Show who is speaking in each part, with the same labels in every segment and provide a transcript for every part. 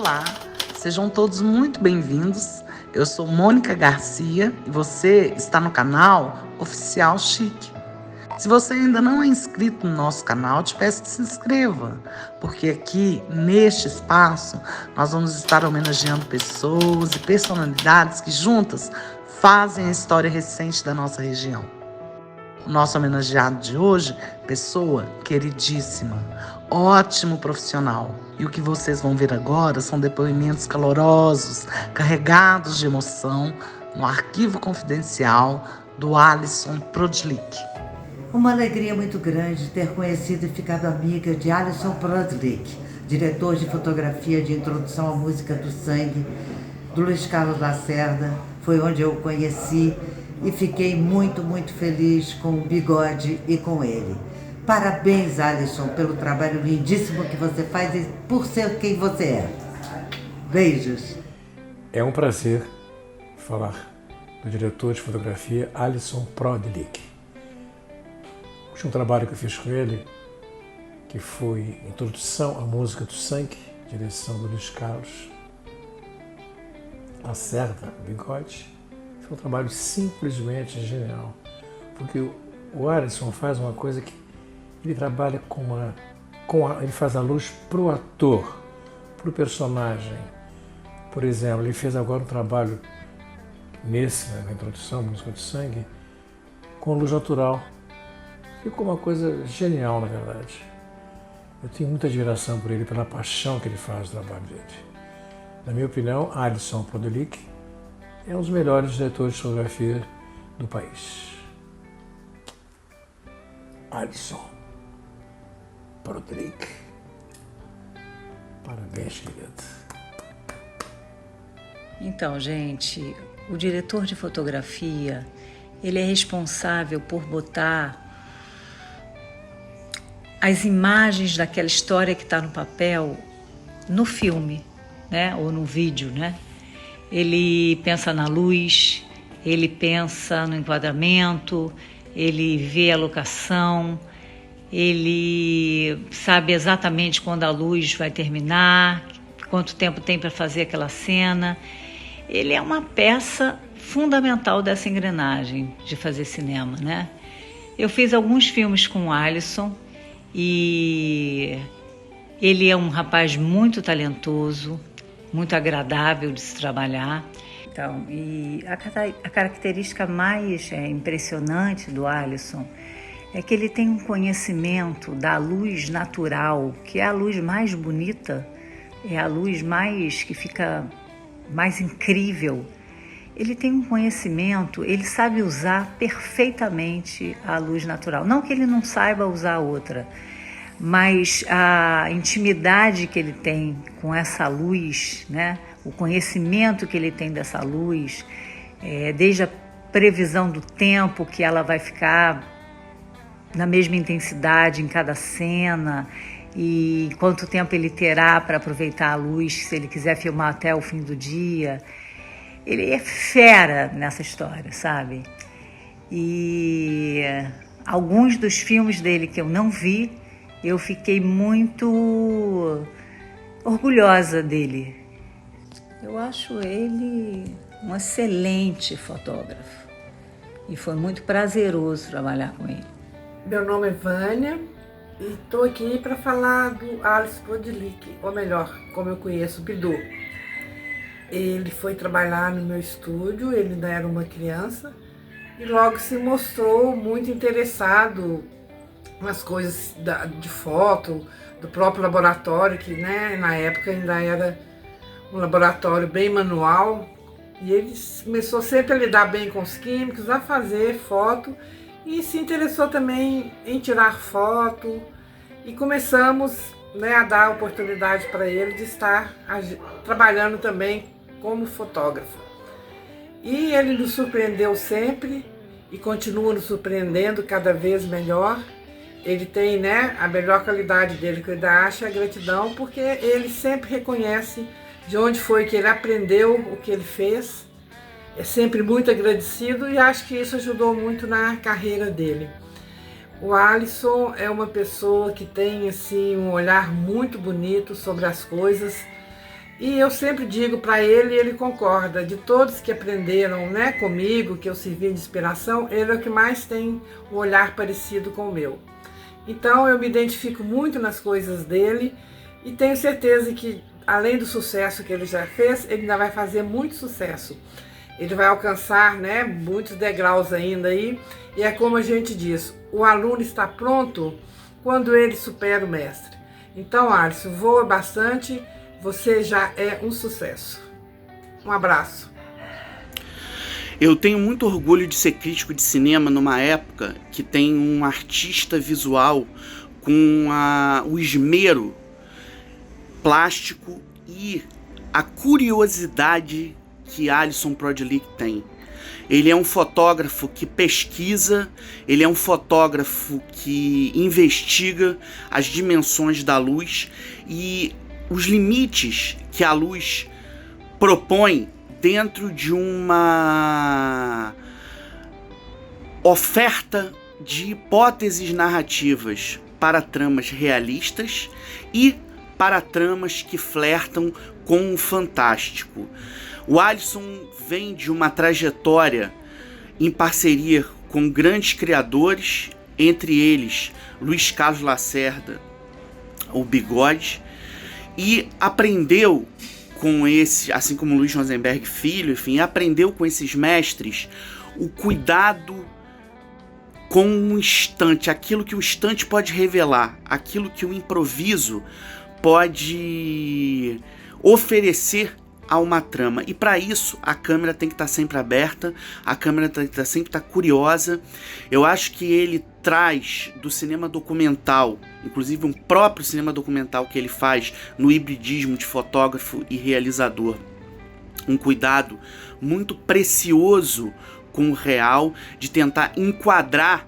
Speaker 1: Olá, sejam todos muito bem-vindos. Eu sou Mônica Garcia e você está no canal Oficial Chique. Se você ainda não é inscrito no nosso canal, te peço que se inscreva, porque aqui, neste espaço, nós vamos estar homenageando pessoas e personalidades que juntas fazem a história recente da nossa região. O nosso homenageado de hoje, pessoa queridíssima, ótimo profissional. E o que vocês vão ver agora são depoimentos calorosos, carregados de emoção, no arquivo confidencial do Alisson Prodlik.
Speaker 2: Uma alegria muito grande ter conhecido e ficado amiga de Alisson Prodlik, diretor de fotografia de introdução à música do sangue, do Luiz Carlos Lacerda. Foi onde eu o conheci e fiquei muito feliz com o Bigode e com ele. Parabéns, Alisson, pelo trabalho lindíssimo que você faz e por ser quem você é. Beijos.
Speaker 3: É um prazer falar do diretor de fotografia Alisson Prodlik. O último trabalho que eu fiz com ele, que foi Introdução à Música do Sangue, direção do Luiz Carlos Lacerda, Bigode, foi um trabalho simplesmente genial, porque o Alisson faz uma coisa que ele trabalha ele faz a luz para o ator, para o personagem. Por exemplo, ele fez agora um trabalho na introdução à Música do Sangue, com luz natural. Ficou uma coisa genial, na verdade. Eu tenho muita admiração por ele, pela paixão que ele faz no trabalho dele. Na minha opinião, Alisson Prodlik é um dos melhores diretores de fotografia do país. Alisson Prodlik. Parabéns, querido.
Speaker 4: Então, gente, o diretor de fotografia, ele é responsável por botar as imagens daquela história que está no papel no filme, né? Ou no vídeo, né? Ele pensa na luz, ele pensa no enquadramento, ele vê a locação, ele sabe exatamente quando a luz vai terminar, quanto tempo tem para fazer aquela cena. Ele é uma peça fundamental dessa engrenagem de fazer cinema, né? Eu fiz alguns filmes com o Alisson e ele é um rapaz muito talentoso, muito agradável de se trabalhar. Então, e a característica mais impressionante do Alisson é que ele tem um conhecimento da luz natural, que é a luz mais bonita, é a luz que fica mais incrível. Ele tem um conhecimento, ele sabe usar perfeitamente a luz natural. Não que ele não saiba usar outra, mas a intimidade que ele tem com essa luz, né? O conhecimento que ele tem dessa luz, desde a previsão do tempo que ela vai ficar na mesma intensidade em cada cena e quanto tempo ele terá para aproveitar a luz se ele quiser filmar até o fim do dia. Ele é fera nessa história, sabe? E alguns dos filmes dele que eu não vi, eu fiquei muito orgulhosa dele. Eu acho ele um excelente fotógrafo e foi muito prazeroso trabalhar com ele.
Speaker 5: Meu nome é Vânia e estou aqui para falar do Alisson Prodlik, ou melhor, como eu conheço, o Bidu. Ele foi trabalhar no meu estúdio, ele ainda era uma criança e logo se mostrou muito interessado nas coisas de foto, do próprio laboratório, que né, na época ainda era um laboratório bem manual, e ele começou sempre a lidar bem com os químicos, a fazer foto e se interessou também em tirar foto e começamos a dar oportunidade para ele de estar trabalhando também como fotógrafo. E ele nos surpreendeu sempre e continua nos surpreendendo cada vez melhor. Ele tem a melhor qualidade dele, que eu ainda acho, a gratidão, porque ele sempre reconhece de onde foi que ele aprendeu o que ele fez. É sempre muito agradecido e acho que isso ajudou muito na carreira dele. O Alisson é uma pessoa que tem assim, um olhar muito bonito sobre as coisas. E eu sempre digo para ele, e ele concorda, de todos que aprenderam, né, comigo, que eu servi de inspiração, ele é o que mais tem um olhar parecido com o meu. Então eu me identifico muito nas coisas dele e tenho certeza que, além do sucesso que ele já fez, ele ainda vai fazer muito sucesso. Ele vai alcançar, né, muitos degraus ainda aí. E é como a gente diz, o aluno está pronto quando ele supera o mestre. Então, Alisson, voa bastante, você já é um sucesso. Um abraço.
Speaker 6: Eu tenho muito orgulho de ser crítico de cinema numa época que tem um artista visual com o esmero plástico e a curiosidade que Alisson Prodilic tem. Ele é um fotógrafo que pesquisa, ele é um fotógrafo que investiga as dimensões da luz e os limites que a luz propõe dentro de uma oferta de hipóteses narrativas para tramas realistas e para tramas que flertam com o fantástico. O Alisson vem de uma trajetória em parceria com grandes criadores, entre eles Luiz Carlos Lacerda, o Bigode, e aprendeu com esse, assim como Luiz Rosenberg Filho, enfim, aprendeu com esses mestres o cuidado com o instante, aquilo que o instante pode revelar, aquilo que o improviso pode oferecer a uma trama. E para isso a câmera tem que estar sempre aberta, a câmera tem que sempre estar curiosa. Eu acho que ele traz do cinema documental, inclusive um próprio cinema documental que ele faz no hibridismo de fotógrafo e realizador, um cuidado muito precioso com o real, de tentar enquadrar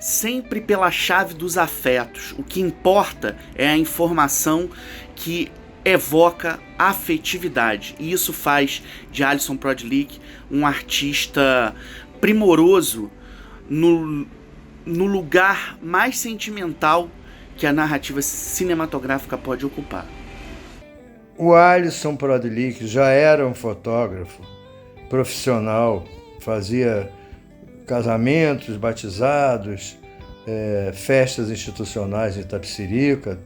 Speaker 6: sempre pela chave dos afetos. O que importa é a informação que evoca afetividade, e isso faz de Alisson Prodilic um artista primoroso no lugar mais sentimental que a narrativa cinematográfica pode ocupar.
Speaker 7: O Alisson Prodilic já era um fotógrafo profissional, fazia casamentos, batizados, festas institucionais em Itapecerica,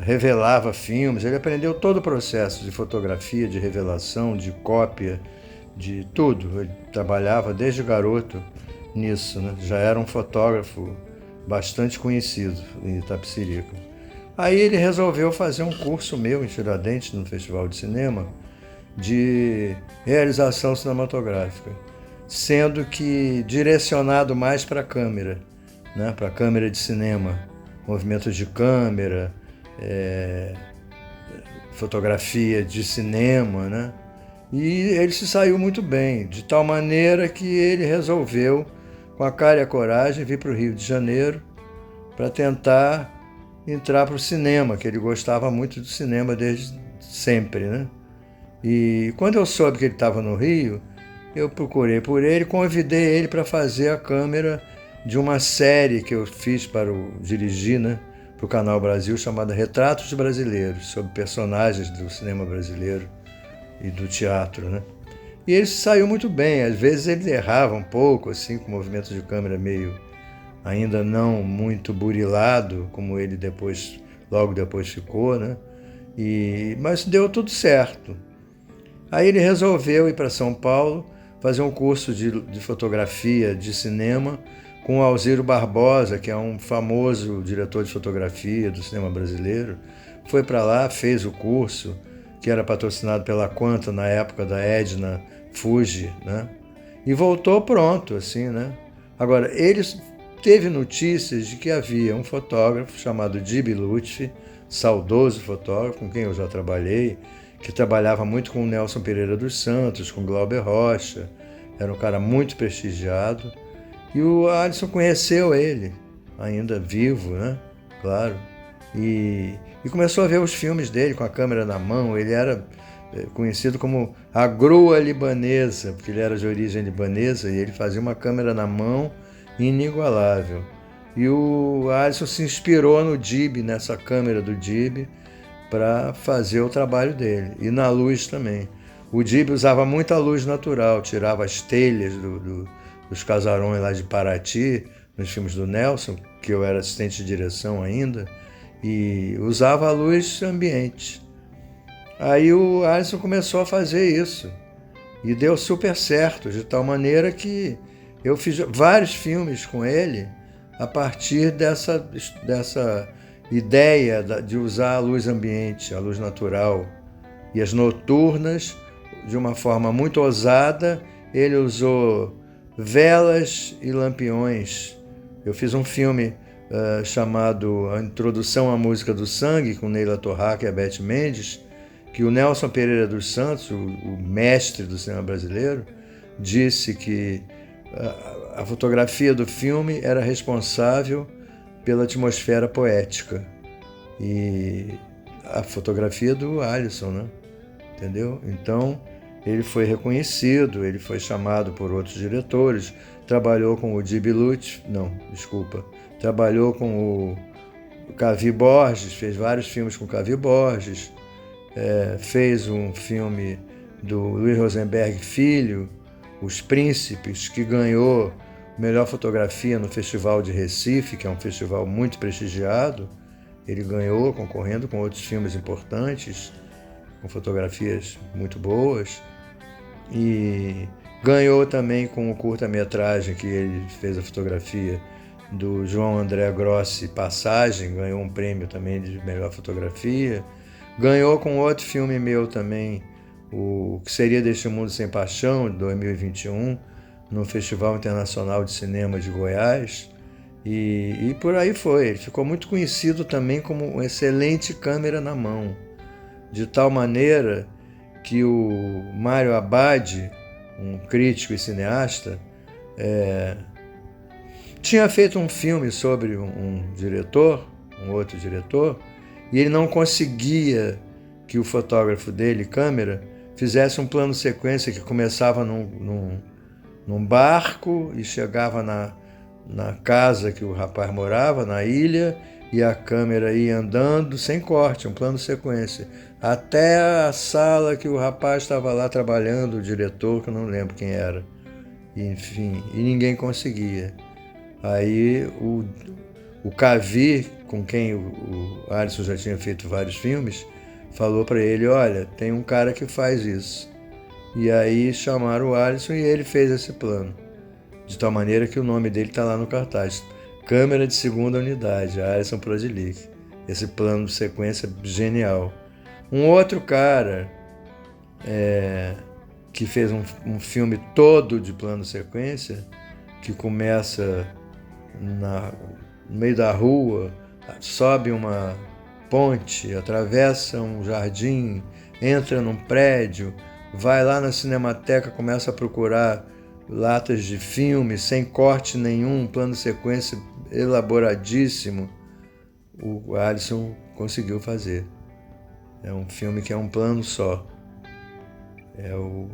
Speaker 7: revelava filmes. Ele aprendeu todo o processo de fotografia, de revelação, de cópia, de tudo. Ele trabalhava desde garoto nisso, né? Já era um fotógrafo bastante conhecido em Itapecerica. Aí ele resolveu fazer um curso meu em Tiradentes, no Festival de Cinema, de realização cinematográfica, sendo que direcionado mais para a câmera, né? Para a câmera de cinema, movimentos de câmera, fotografia de cinema, né? E ele se saiu muito bem, de tal maneira que ele resolveu, com a cara e a coragem, vir para o Rio de Janeiro para tentar entrar para o cinema, que ele gostava muito do cinema desde sempre, né? E quando eu soube que ele estava no Rio, eu procurei por ele, convidei ele para fazer a câmera de uma série que eu fiz para dirigir, né, para o Canal Brasil, chamada Retratos Brasileiros, sobre personagens do cinema brasileiro e do teatro, né? E ele saiu muito bem. Às vezes ele errava um pouco, assim, com movimentos de câmera meio ainda não muito burilado, como ele depois, logo depois ficou, né? Mas deu tudo certo. Aí ele resolveu ir para São Paulo, fazer um curso de fotografia de cinema com o Alziro Barbosa, que é um famoso diretor de fotografia do cinema brasileiro. Foi para lá, fez o curso, que era patrocinado pela Quanta na época da Edna Fuji, né? E voltou pronto, assim, né? Agora, ele teve notícias de que havia um fotógrafo chamado Djiby Lutfi, saudoso fotógrafo, com quem eu já trabalhei, que trabalhava muito com o Nelson Pereira dos Santos, com Glauber Rocha, era um cara muito prestigiado. E o Alisson conheceu ele, ainda vivo, né? Claro. E começou a ver os filmes dele com a câmera na mão. Ele era conhecido como a grua libanesa, porque ele era de origem libanesa e ele fazia uma câmera na mão inigualável. E o Alisson se inspirou no Djiby, nessa câmera do Djiby, para fazer o trabalho dele. E na luz também. O Dib usava muita luz natural, tirava as telhas dos casarões lá de Paraty, nos filmes do Nelson, que eu era assistente de direção ainda, e usava a luz ambiente. Aí o Alisson começou a fazer isso e deu super certo, de tal maneira que eu fiz vários filmes com ele a partir dessa ideia de usar a luz ambiente, a luz natural. E as noturnas, de uma forma muito ousada, ele usou velas e lampiões. Eu fiz um filme chamado A Introdução à Música do Sangue, com Neila Torraca e a Beth Mendes, que o Nelson Pereira dos Santos, o mestre do cinema brasileiro, disse que a fotografia do filme era responsável pela atmosfera poética. E a fotografia do Alisson, né? Entendeu? Então, ele foi reconhecido, ele foi chamado por outros diretores, trabalhou com o Dib Lutfi, trabalhou com o Cavi Borges, fez vários filmes com o Cavi Borges, fez um filme do Luiz Rosenberg Filho, Os Príncipes, que ganhou melhor fotografia no Festival de Recife, que é um festival muito prestigiado. Ele ganhou concorrendo com outros filmes importantes, com fotografias muito boas. E ganhou também com o curta-metragem que ele fez a fotografia do João André Grossi, Passagem, ganhou um prêmio também de melhor fotografia. Ganhou com outro filme meu também, o Que Seria Deste Mundo Sem Paixão, de 2021, no Festival Internacional de Cinema de Goiás. E por aí foi. Ele ficou muito conhecido também como um excelente câmera na mão, de tal maneira que o Mário Abad, um crítico e cineasta, tinha feito um filme sobre um outro diretor, e ele não conseguia que o fotógrafo dele, câmera, fizesse um plano sequência que começava num barco e chegava na casa que o rapaz morava, na ilha, e a câmera ia andando sem corte, um plano sequência, até a sala que o rapaz estava lá trabalhando, o diretor, que eu não lembro quem era. Enfim, e ninguém conseguia. Aí o Cavi, com quem o Alisson já tinha feito vários filmes, falou para ele, olha, tem um cara que faz isso. E aí chamaram o Alisson e ele fez esse plano, de tal maneira que o nome dele está lá no cartaz. Câmera de segunda unidade, Alisson Prodilic. Esse plano de sequência genial. Um outro cara que fez um filme todo de plano sequência, que começa no meio da rua, sobe uma ponte, atravessa um jardim, entra num prédio, vai lá na Cinemateca, começa a procurar latas de filme, sem corte nenhum, plano de sequência elaboradíssimo. O Alisson conseguiu fazer. É um filme que é um plano só. É o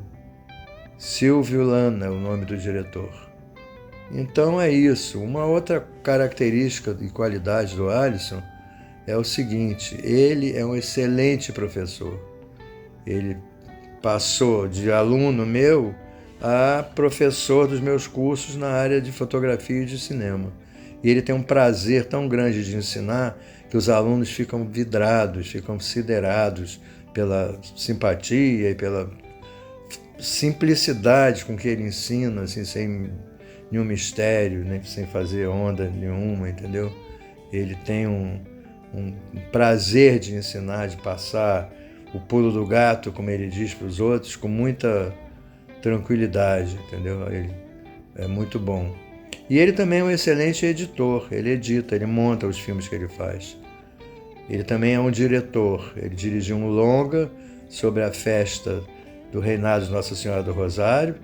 Speaker 7: Silvio Lana, o nome do diretor. Então é isso. Uma outra característica e qualidade do Alisson é o seguinte, ele é um excelente professor. Ele passou de aluno meu a professor dos meus cursos na área de fotografia e de cinema. E ele tem um prazer tão grande de ensinar que os alunos ficam vidrados, ficam siderados pela simpatia e pela simplicidade com que ele ensina, assim, sem nenhum mistério, né? Sem fazer onda nenhuma, entendeu? Ele tem um prazer de ensinar, de passar o pulo do gato, como ele diz para os outros, com muita tranquilidade, entendeu? Ele é muito bom. E ele também é um excelente editor, ele edita, ele monta os filmes que ele faz. Ele também é um diretor, ele dirigiu um longa sobre a festa do reinado de Nossa Senhora do Rosário,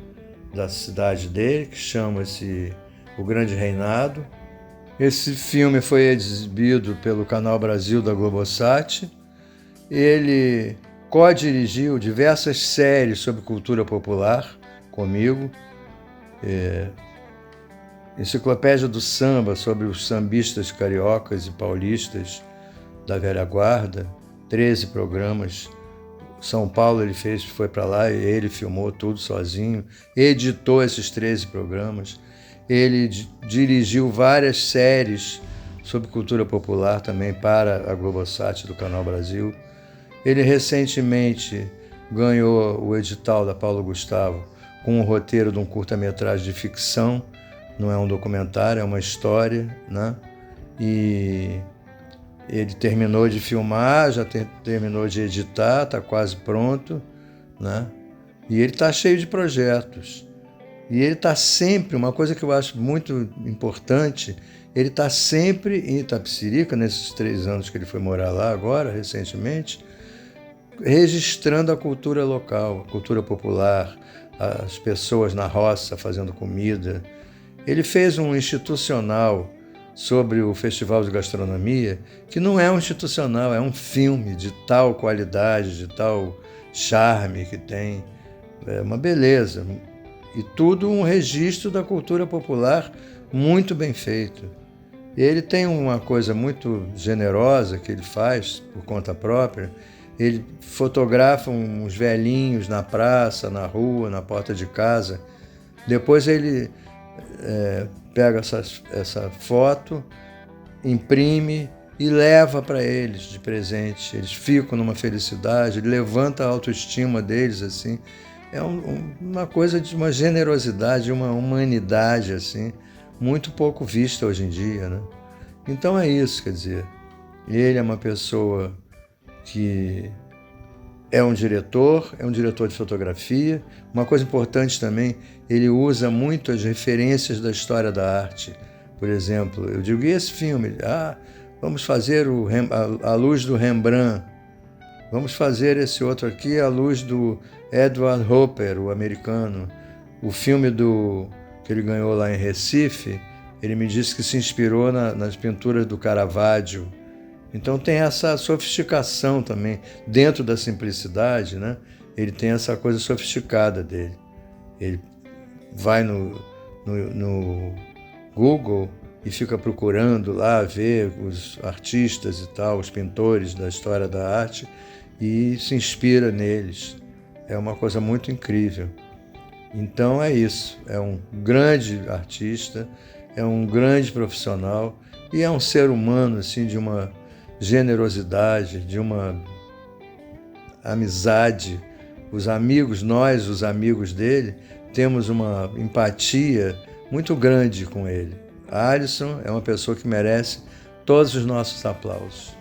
Speaker 7: da cidade dele, que chama-se O Grande Reinado. Esse filme foi exibido pelo Canal Brasil da Globosat. Ele co-dirigiu diversas séries sobre cultura popular comigo. Enciclopédia do Samba, sobre os sambistas cariocas e paulistas da velha guarda, 13 programas. São Paulo ele foi para lá e ele filmou tudo sozinho, editou esses 13 programas. Ele dirigiu várias séries sobre cultura popular também para a Globosat do Canal Brasil. Ele recentemente ganhou o edital da Paulo Gustavo com o roteiro de um curta-metragem de ficção, não é um documentário, é uma história, né? E ele terminou de filmar, já terminou de editar, está quase pronto, né? E ele está cheio de projetos. E ele está sempre, uma coisa que eu acho muito importante, ele está sempre em Itapecerica, nesses 3 anos que ele foi morar lá agora, recentemente, registrando a cultura local, a cultura popular, as pessoas na roça fazendo comida. Ele fez um institucional sobre o Festival de Gastronomia, que não é um institucional, é um filme de tal qualidade, de tal charme que tem. É uma beleza. E tudo um registro da cultura popular muito bem feito. Ele tem uma coisa muito generosa que ele faz por conta própria. Ele fotografa uns velhinhos na praça, na rua, na porta de casa. Depois ele pega essa foto, imprime e leva para eles de presente. Eles ficam numa felicidade, ele levanta a autoestima deles, assim. É uma coisa de uma generosidade, uma humanidade, assim, muito pouco vista hoje em dia, né? Então é isso, quer dizer, ele é uma pessoa que é um diretor de fotografia. Uma coisa importante também, ele usa muito as referências da história da arte. Por exemplo, eu digo, e esse filme? Vamos fazer a luz do Rembrandt. Vamos fazer esse outro aqui, a luz do Edward Hopper, o americano. O filme que ele ganhou lá em Recife, ele me disse que se inspirou nas pinturas do Caravaggio. Então tem essa sofisticação também, dentro da simplicidade, né? Ele tem essa coisa sofisticada dele. Ele vai no Google e fica procurando lá, ver os artistas e tal, os pintores da história da arte, e se inspira neles. É uma coisa muito incrível. Então é isso, é um grande artista, é um grande profissional e é um ser humano assim, de uma generosidade, de uma amizade. Os amigos dele, temos uma empatia muito grande com ele. Alisson é uma pessoa que merece todos os nossos aplausos.